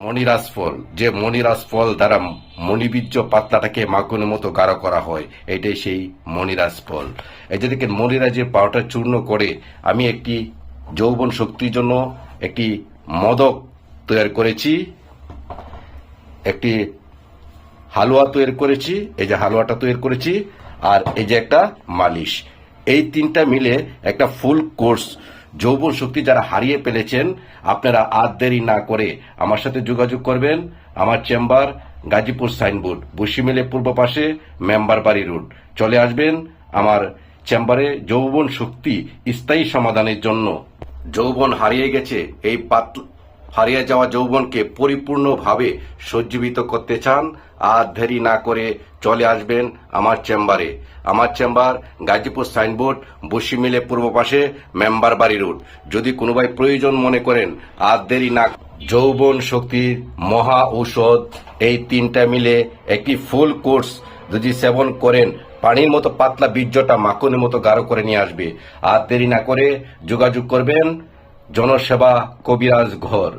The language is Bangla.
মনিরাজ ফল, যে মনিরাজ ফল দ্বারা মণিবীর্য পাতলাটাকে মাখনের মতো গাঢ় করা হয়, এটাই সেই মনিরাজ ফল। এই যে দেখেন, মনিরাজের পাউডার চূর্ণ করে আমি একটি যৌবন শক্তির জন্য একটি মদক তৈরি করেছি, একটি হালুয়া তৈরি করেছি। এই যে হালুয়াটা তৈরি করেছি, আর এই যে একটা মালিশ, এই তিনটা মিলে একটা ফুল কোর্স যৌবন শক্তি যারা হারিয়ে ফেলেছেন, আপনারা আর দেরি না করে আমার সাথে যোগাযোগ করবেন। আমার চেম্বার গাজীপুর সাইনবোর্ড, বসিমিলে পূর্ব পাশে, মেম্বার বাড়ি রোড। চলে আসবেন আমার চেম্বারে যৌবন শক্তি স্থায়ী সমাধানের জন্য। যৌবন হারিয়ে গেছে, এই হারিয়ে যাওয়া যৌবনকে পরিপূর্ণভাবে সজ্জীবিত করতে চান, আর দেরি না করে চলে আসবেন আমার চেম্বারে। আমার চেম্বার গাজীপুর সাইনবোর্ড, বসিমিলে পূর্ব পাশে, মেম্বার বাড়ি রোড। যদি কোনো ভাই প্রয়োজন মনে করেন, আর দেরি না, যৌবন শক্তির মহা ঔষধ এই তিনটা মিলে একটি ফুল কোর্স যদি সেবন করেন, পানির মতো পাতলা বীর্যটা মাখনের মতো গাঢ় করে নিয়ে আসবে। আর দেরি না করে যোগাযোগ করবেন জনসেবা কবিরাজ ঘর।